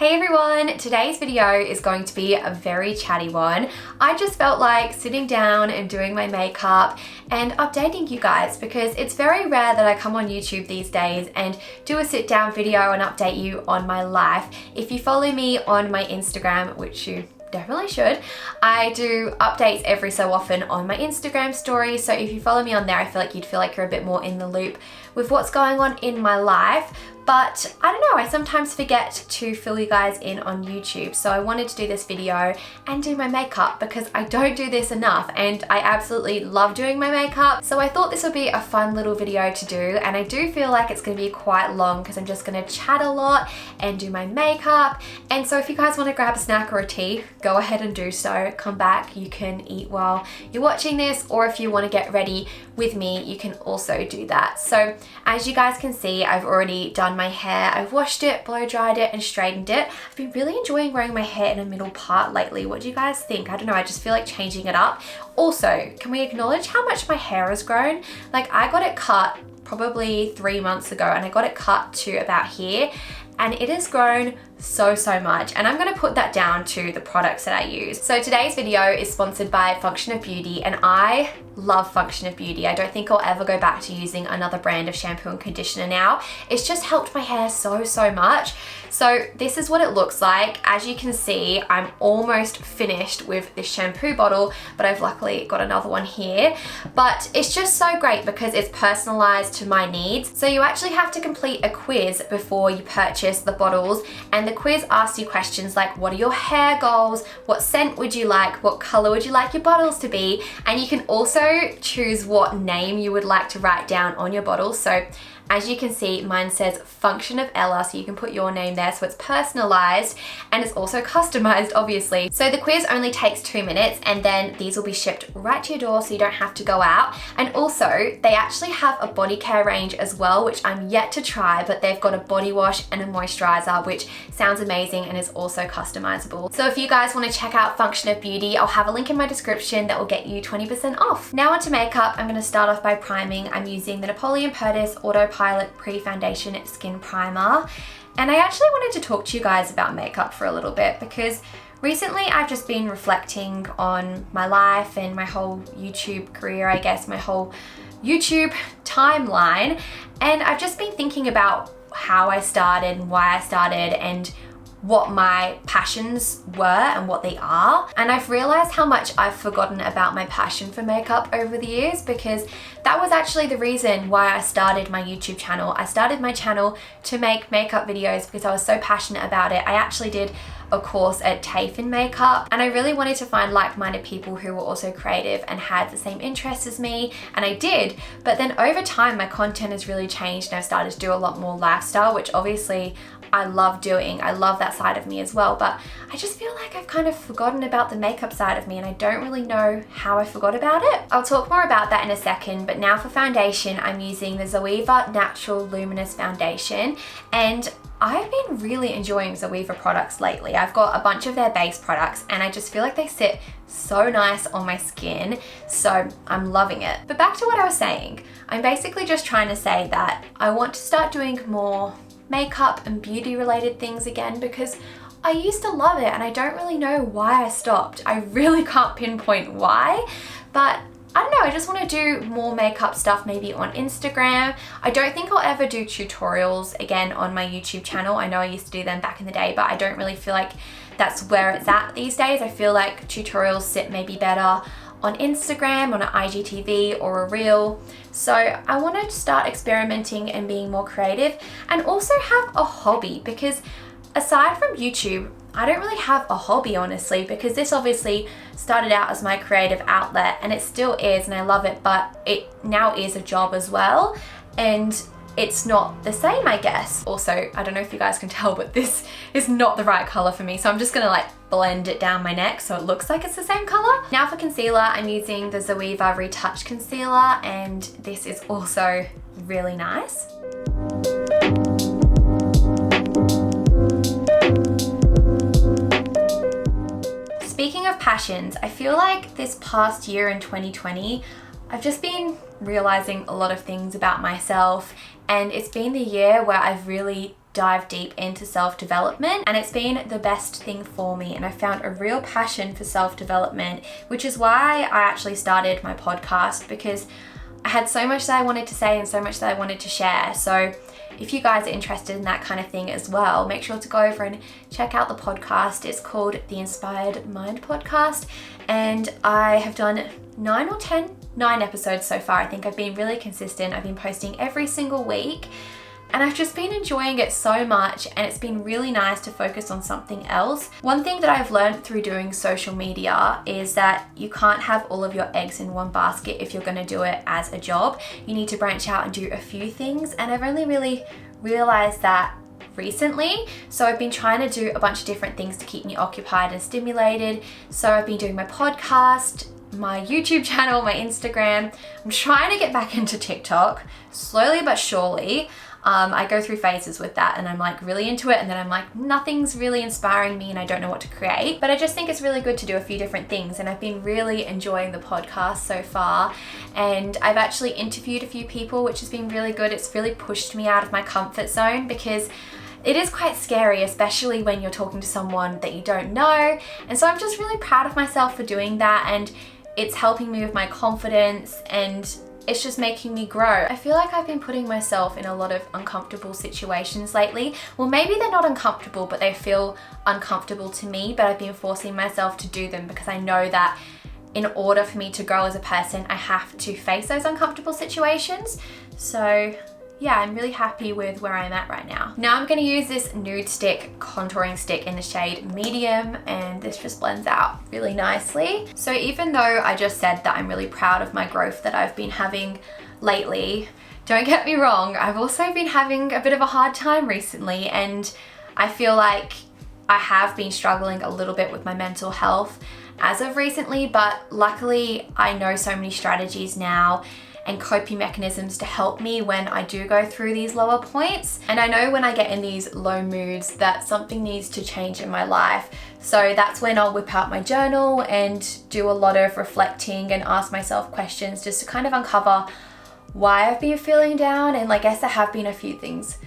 Hey everyone, today's video is going to be a very chatty one. I just felt like sitting down and doing my makeup and updating you guys because it's very rare that I come on YouTube these days and do a sit down video and update you on my life. If you follow me on my Instagram, which you definitely should, I do updates every so often on my Instagram stories. So if you follow me on there, I feel like you'd feel like you're a bit more in the loop with what's going on in my life. But I don't know, I sometimes forget to fill you guys in on YouTube. So I wanted to do this video and do my makeup because I don't do this enough and I absolutely love doing my makeup. So I thought this would be a fun little video to do, and I do feel like it's going to be quite long because I'm just going to chat a lot and do my makeup. And so if you guys want to grab a snack or a tea, go ahead and do so. Come back, you can eat while you're watching this, or if you want to get ready with me, you can also do that. So as you guys can see, I've already done my hair. I've washed it, blow dried it, and straightened it. I've been really enjoying wearing my hair in a middle part lately. What do you guys think? I don't know, I just feel like changing it up. Also, can we acknowledge how much my hair has grown? Like, I got it cut probably 3 months ago and I got it cut to about here, and it has grown so much, and I'm going to put that down to the products that I use. So today's video is sponsored by Function of Beauty, and I love Function of Beauty. I don't think I'll ever go back to using another brand of shampoo and conditioner now. It's just helped my hair so much. So this is what it looks like. As you can see, I'm almost finished with this shampoo bottle, but I've luckily got another one here. But it's just so great because it's personalized to my needs. So you actually have to complete a quiz before you purchase the bottles, and the quiz asks you questions like, what are your hair goals? What scent would you like? What color would you like your bottles to be? And you can also choose what name you would like to write down on your bottle. So as you can see, mine says Function of Ella, so you can put your name there, so it's personalized and it's also customized, obviously. So the quiz only takes 2 minutes, and then these will be shipped right to your door so you don't have to go out. And also, they actually have a body care range as well, which I'm yet to try, but they've got a body wash and a moisturizer, which sounds amazing and is also customizable. So if you guys want to check out Function of Beauty, I'll have a link in my description that will get you 20% off. Now onto makeup. I'm going to start off by priming. I'm using the Napoleon Perdis Autopilot Pre-Foundation Skin Primer. And I actually wanted to talk to you guys about makeup for a little bit because recently I've just been reflecting on my life and my whole YouTube career, I guess, my whole YouTube timeline. And I've just been thinking about how I started and why I started and what my passions were and what they are. And I've realized how much I've forgotten about my passion for makeup over the years, because that was actually the reason why I started my YouTube channel. I started my channel to make makeup videos because I was so passionate about it. I actually did a course at TAFE in makeup, and I really wanted to find like-minded people who were also creative and had the same interests as me, and I did. But then over time my content has really changed and I've started to do a lot more lifestyle, which obviously I love doing. I love that side of me as well, but I just feel like I've kind of forgotten about the makeup side of me, and I don't really know how I forgot about it. I'll talk more about that in a second, but now for foundation, I'm using the Zoeva Natural Luminous Foundation, and I've been really enjoying Zoeva products lately. I've got a bunch of their base products and I just feel like they sit so nice on my skin, so I'm loving it. But back to what I was saying, I'm basically just trying to say that I want to start doing more makeup and beauty related things again because I used to love it and I don't really know why I stopped. I really can't pinpoint why, but I don't know, I just want to do more makeup stuff maybe on Instagram. I don't think I'll ever do tutorials again on my YouTube channel. I know I used to do them back in the day, but I don't really feel like that's where it's at these days. I feel like tutorials sit maybe better on Instagram, on an IGTV or a reel. So I want to start experimenting and being more creative and also have a hobby, because aside from YouTube, I don't really have a hobby, honestly, because this obviously started out as my creative outlet and it still is and I love it, but it now is a job as well and it's not the same, I guess. Also, I don't know if you guys can tell, but this is not the right color for me, so I'm just gonna like blend it down my neck so it looks like it's the same color. Now for concealer, I'm using the Zoeva Retouch concealer, and this is also really nice. Speaking of passions, I feel like this past year in 2020, I've just been realizing a lot of things about myself, and it's been the year where I've really dive deep into self-development, and it's been the best thing for me, and I found a real passion for self-development, which is why I actually started my podcast, because I had so much that I wanted to say and so much that I wanted to share. So if you guys are interested in that kind of thing as well, make sure to go over and check out the podcast. It's called the Inspired Mind Podcast, and I have done 9 episodes so far. I think I've been really consistent. I've been posting every single week, and I've just been enjoying it so much, and it's been really nice to focus on something else. One thing that I've learned through doing social media is that you can't have all of your eggs in one basket if you're going to do it as a job. You need to branch out and do a few things, and I've only really realized that recently. So I've been trying to do a bunch of different things to keep me occupied and stimulated. So I've been doing my podcast, my YouTube channel, my Instagram. I'm trying to get back into TikTok slowly but surely. I go through phases with that, and I'm like really into it, and then I'm like, nothing's really inspiring me and I don't know what to create. But I just think it's really good to do a few different things, and I've been really enjoying the podcast so far. And I've actually interviewed a few people, which has been really good. It's really pushed me out of my comfort zone, because it is quite scary, especially when you're talking to someone that you don't know. And so I'm just really proud of myself for doing that, and it's helping me with my confidence, and it's just making me grow. I feel like I've been putting myself in a lot of uncomfortable situations lately. Well, maybe they're not uncomfortable, but they feel uncomfortable to me, but I've been forcing myself to do them because I know that in order for me to grow as a person, I have to face those uncomfortable situations. So yeah, I'm really happy with where I'm at right now. Now I'm gonna use this NudeStix contouring stick in the shade medium, and this just blends out really nicely. So even though I just said that I'm really proud of my growth that I've been having lately, don't get me wrong, I've also been having a bit of a hard time recently, and I feel like I have been struggling a little bit with my mental health as of recently, but luckily I know so many strategies now and coping mechanisms to help me when I do go through these lower points. And I know when I get in these low moods that something needs to change in my life. So that's when I'll whip out my journal and do a lot of reflecting and ask myself questions just to kind of uncover why I've been feeling down. And I guess there have been a few things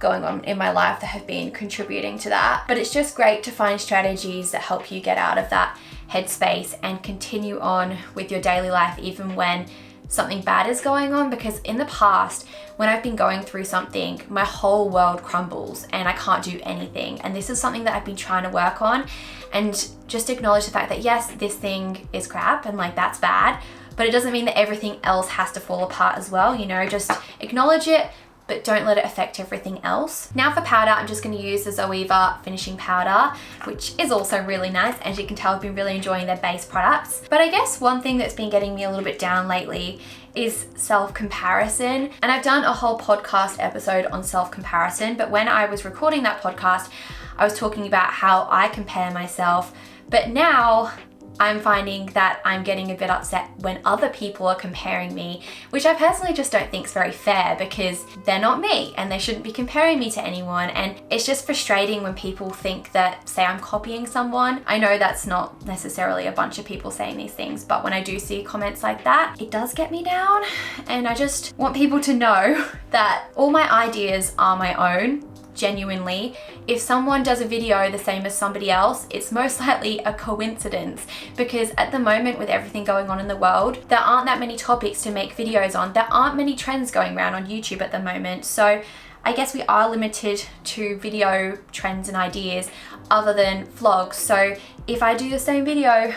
going on in my life that have been contributing to that. But it's just great to find strategies that help you get out of that headspace and continue on with your daily life even when something bad is going on, because in the past when I've been going through something, my whole world crumbles and I can't do anything. And this is something that I've been trying to work on, and just acknowledge the fact that yes, this thing is crap and that's bad, but it doesn't mean that everything else has to fall apart as well, you know, just acknowledge it, but don't let it affect everything else. Now for powder, I'm just gonna use the Zoeva finishing powder, which is also really nice. As you can tell, I've been really enjoying their base products. But I guess one thing that's been getting me a little bit down lately is self-comparison. And I've done a whole podcast episode on self-comparison, but when I was recording that podcast, I was talking about how I compare myself, but now I'm finding that I'm getting a bit upset when other people are comparing me, which I personally just don't think is very fair, because they're not me and they shouldn't be comparing me to anyone. And it's just frustrating when people think that, say, I'm copying someone. I know that's not necessarily a bunch of people saying these things, but when I do see comments like that, it does get me down. And I just want people to know that all my ideas are my own. Genuinely, if someone does a video the same as somebody else, it's most likely a coincidence, because at the moment with everything going on in the world, there aren't that many topics to make videos on. There aren't many trends going around on YouTube at the moment, so I guess we are limited to video trends and ideas other than vlogs. So if I do the same video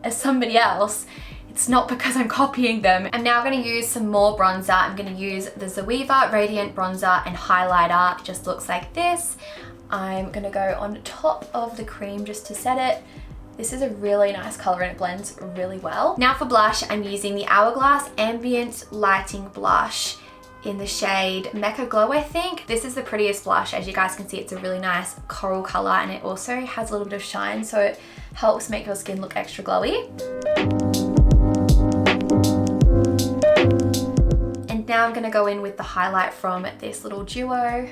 as somebody else, it's not because I'm copying them. I'm now gonna use some more bronzer. I'm gonna use the Zoeva Radiant Bronzer and Highlighter. It just looks like this. I'm gonna go on top of the cream just to set it. This is a really nice color and it blends really well. Now for blush, I'm using the Hourglass Ambient Lighting Blush in the shade Mecca Glow, I think. This is the prettiest blush. As you guys can see, it's a really nice coral color, and it also has a little bit of shine, so it helps make your skin look extra glowy. Now I'm gonna go in with the highlight from this little duo.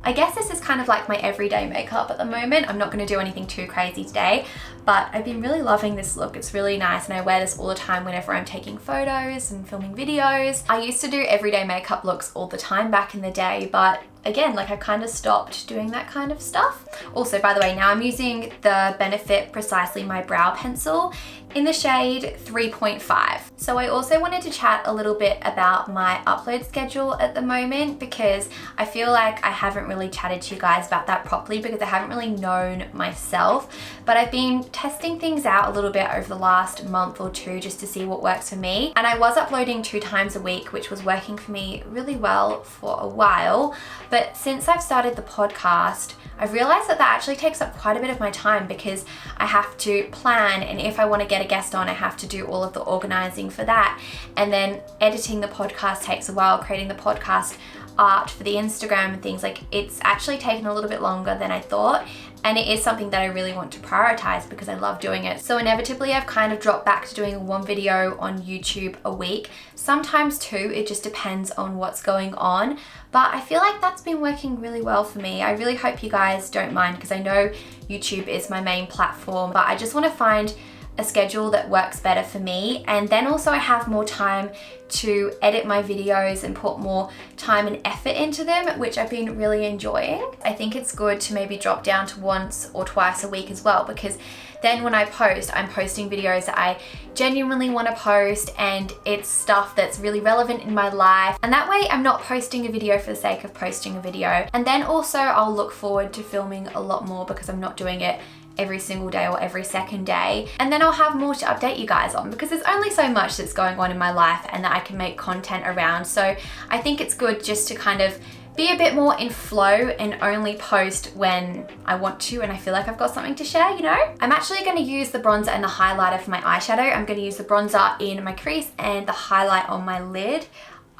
I guess this is kind of like my everyday makeup at the moment. I'm not going to do anything too crazy today, but I've been really loving this look. It's really nice and I wear this all the time whenever I'm taking photos and filming videos. I used to do everyday makeup looks all the time back in the day, but again, like I kind of stopped doing that kind of stuff. Also, by the way, now I'm using the Benefit Precisely My Brow Pencil in the shade 3.5. So I also wanted to chat a little bit about my upload schedule at the moment, because I feel like I haven't really chatted to you guys about that properly because I haven't really known myself. But I've been testing things out a little bit over the last month or two just to see what works for me. And I was uploading 2 times a week, which was working for me really well for a while. But since I've started the podcast, I've realized that actually takes up quite a bit of my time because I have to plan, and if I want to get a guest on, I have to do all of the organizing for that. And then editing the podcast takes a while, creating the podcast art for the Instagram and things. Like, it's actually taken a little bit longer than I thought. And it is something that I really want to prioritize because I love doing it. So inevitably I've kind of dropped back to doing 1 video on YouTube a week, sometimes 2, it just depends on what's going on. But I feel like that's been working really well for me. I really hope you guys don't mind because I know YouTube is my main platform, but I just want to find a schedule that works better for me. And then also I have more time to edit my videos and put more time and effort into them, which I've been really enjoying. I think it's good to maybe drop down to 1 or 2 a week as well, because then when I post, I'm posting videos that I genuinely want to post and it's stuff that's really relevant in my life. And that way I'm not posting a video for the sake of posting a video. And then also I'll look forward to filming a lot more because I'm not doing it every single day or every second day. And then I'll have more to update you guys on because there's only so much that's going on in my life and that I can make content around. So I think it's good just to kind of be a bit more in flow and only post when I want to and I feel like I've got something to share, you know? I'm actually going to use the bronzer and the highlighter for my eyeshadow. I'm going to use the bronzer in my crease and the highlight on my lid.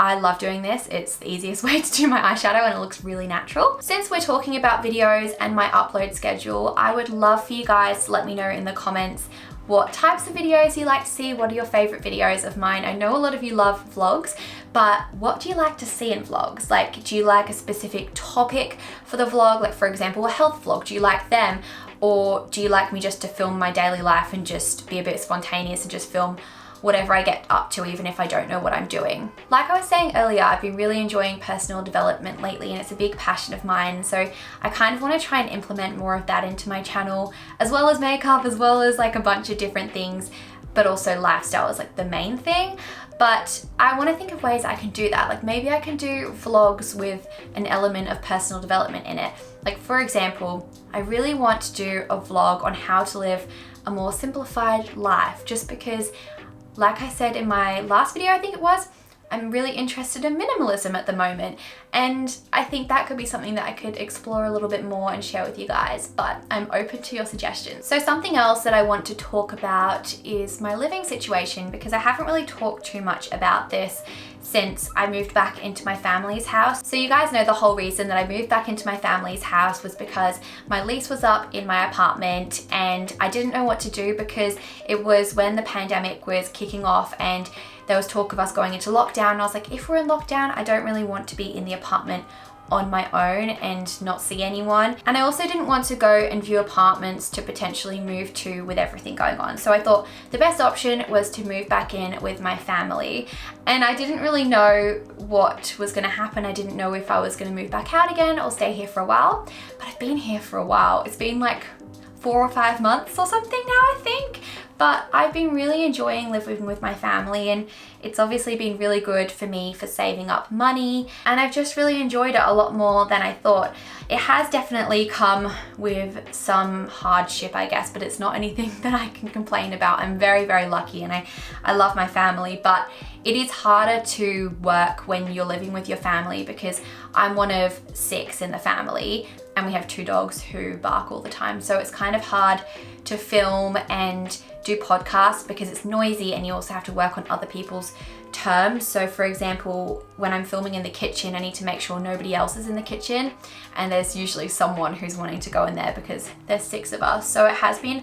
I love doing this. It's the easiest way to do my eyeshadow and it looks really natural. Since we're talking about videos and my upload schedule, I would love for you guys to let me know in the comments what types of videos you like to see. What are your favorite videos of mine? I know a lot of you love vlogs, but what do you like to see in vlogs? Like, do you like a specific topic for the vlog? Like, for example, a health vlog, do you like them? Or do you like me just to film my daily life and just be a bit spontaneous and just film whatever I get up to, even if I don't know what I'm doing? Like I was saying earlier, I've been really enjoying personal development lately and it's a big passion of mine. So I kind of want to try and implement more of that into my channel, as well as makeup, as well as like a bunch of different things, but also lifestyle is like the main thing. But I want to think of ways I can do that. Like maybe I can do vlogs with an element of personal development in it. Like for example, I really want to do a vlog on how to live a more simplified life, just because, like I said in my last video, I think it was, I'm really interested in minimalism at the moment. And I think that could be something that I could explore a little bit more and share with you guys, but I'm open to your suggestions. So something else that I want to talk about is my living situation, because I haven't really talked too much about this since I moved back into my family's house. So you guys know the whole reason that I moved back into my family's house was because my lease was up in my apartment and I didn't know what to do because it was when the pandemic was kicking off and there was talk of us going into lockdown. And I was like, if we're in lockdown, I don't really want to be in the apartment on my own and not see anyone. And I also didn't want to go and view apartments to potentially move to with everything going on. So I thought the best option was to move back in with my family. And I didn't really know what was gonna happen. I didn't know if I was gonna move back out again or stay here for a while, but I've been here for a while. It's been like 4 or 5 months or something now, I think. But I've been really enjoying living with my family and it's obviously been really good for me for saving up money, and I've just really enjoyed it a lot more than I thought. It has definitely come with some hardship, I guess, but it's not anything that I can complain about. I'm very, very lucky and I love my family, but it is harder to work when you're living with your family because I'm one of 6 in the family and we have 2 dogs who bark all the time. So it's kind of hard to film and do podcasts because it's noisy and you also have to work on other people's terms. So for example, when I'm filming in the kitchen, I need to make sure nobody else is in the kitchen, and there's usually someone who's wanting to go in there because there's 6 of us. So it has been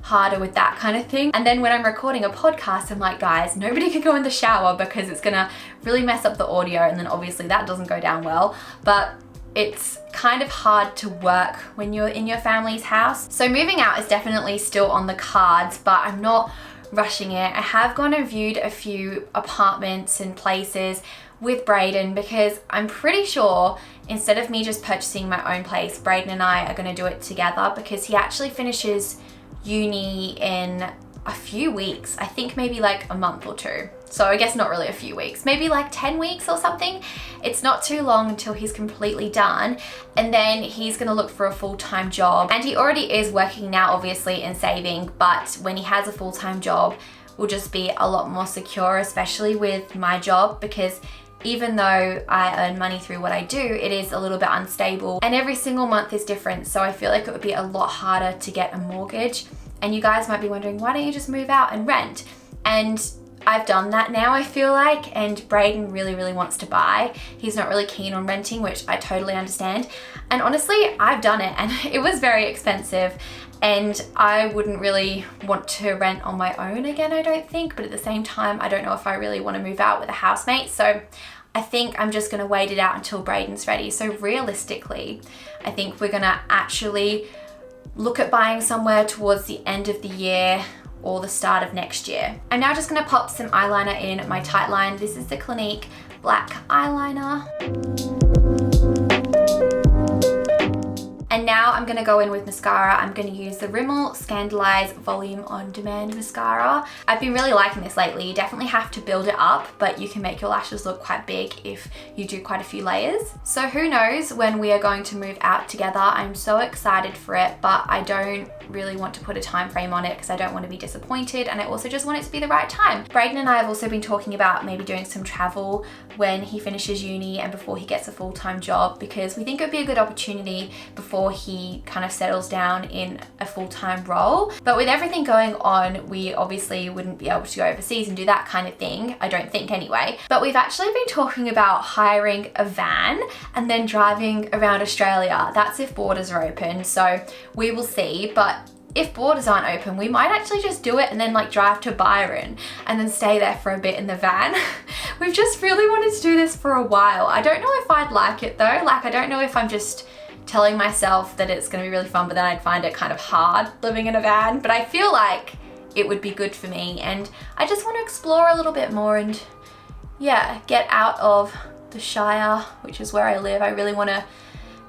harder with that kind of thing. And then when I'm recording a podcast, I'm like, guys, nobody can go in the shower because it's gonna really mess up the audio, and then obviously that doesn't go down well. But it's kind of hard to work when you're in your family's house. So moving out is definitely still on the cards, but I'm not rushing it. I have gone and viewed a few apartments and places with Braden because I'm pretty sure instead of me just purchasing my own place, Braden and I are going to do it together because he actually finishes uni in a few weeks. I think maybe like a month or two. So I guess not really a few weeks, maybe like 10 weeks or something. It's not too long until he's completely done. And then he's gonna look for a full-time job. And he already is working now, obviously, and saving, but when he has a full-time job, will just be a lot more secure, especially with my job, because even though I earn money through what I do, it is a little bit unstable and every single month is different. So I feel like it would be a lot harder to get a mortgage. And you guys might be wondering, why don't you just move out and rent? And I've done that now, I feel like, and Braden really, really wants to buy. He's not really keen on renting, which I totally understand. And honestly, I've done it and it was very expensive and I wouldn't really want to rent on my own again, I don't think. But at the same time, I don't know if I really want to move out with a housemate. So I think I'm just gonna wait it out until Braden's ready. So realistically, I think we're gonna actually look at buying somewhere towards the end of the year or the start of next year. I'm now just gonna pop some eyeliner in my tight line. This is the Clinique black eyeliner. And now I'm gonna go in with mascara. I'm gonna use the Rimmel Scandaleyes Volume On Demand Mascara. I've been really liking this lately. You definitely have to build it up, but you can make your lashes look quite big if you do quite a few layers. So who knows when we are going to move out together. I'm so excited for it, but I don't really want to put a time frame on it because I don't want to be disappointed, and I also just want it to be the right time. Braden and I have also been talking about maybe doing some travel when he finishes uni and before he gets a full-time job, because we think it would be a good opportunity before he kind of settles down in a full-time role. But with everything going on, we obviously wouldn't be able to go overseas and do that kind of thing, I don't think anyway. But we've actually been talking about hiring a van and then driving around Australia. That's if borders are open, so we will see. But if borders aren't open, we might actually just do it and then like drive to Byron and then stay there for a bit in the van. We've just really wanted to do this for a while. I don't know if I'd like it though. Like, I don't know if I'm just telling myself that it's gonna be really fun, but then I'd find it kind of hard living in a van. But I feel like it would be good for me, and I just want to explore a little bit more and yeah, get out of the Shire, which is where I live. I really want to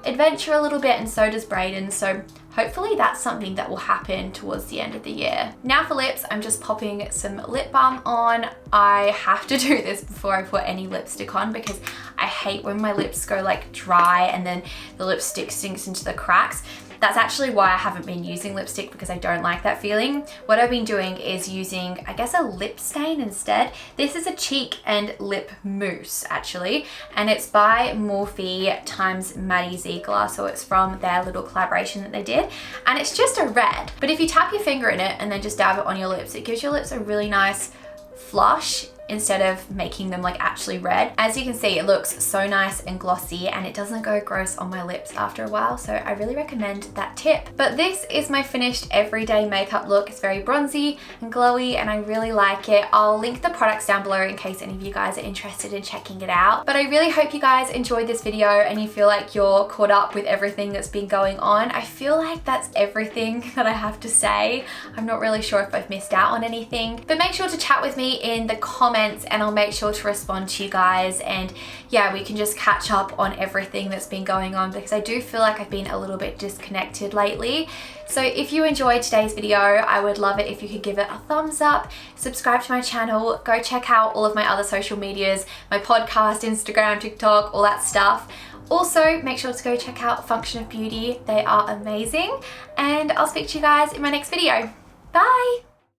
adventure a little bit, and so does Braden. So hopefully that's something that will happen towards the end of the year. Now for lips, I'm just popping some lip balm on. I have to do this before I put any lipstick on because I hate when my lips go like dry and then the lipstick sinks into the cracks. That's actually why I haven't been using lipstick, because I don't like that feeling. What I've been doing is using, I guess, a lip stain instead. This is a cheek and lip mousse actually, and it's by Morphe times Maddie Zeigler, so it's from their little collaboration that they did, and it's just a red. But if you tap your finger in it and then just dab it on your lips, it gives your lips a really nice flush instead of making them like actually red. As you can see, it looks so nice and glossy and it doesn't go gross on my lips after a while, so I really recommend that tip. But this is my finished everyday makeup look. It's very bronzy and glowy and I really like it. I'll link the products down below in case any of you guys are interested in checking it out. But I really hope you guys enjoyed this video and you feel like you're caught up with everything that's been going on. I feel like that's everything that I have to say. I'm not really sure if I've missed out on anything, but make sure to chat with me in the comments and I'll make sure to respond to you guys, and yeah, we can just catch up on everything that's been going on, because I do feel like I've been a little bit disconnected lately. So if you enjoyed today's video, I would love it if you could give it a thumbs up, subscribe to my channel, go check out all of my other social medias, my podcast, Instagram, TikTok, all that stuff. Also, make sure to go check out Function of Beauty. They are amazing, and I'll speak to you guys in my next video. Bye!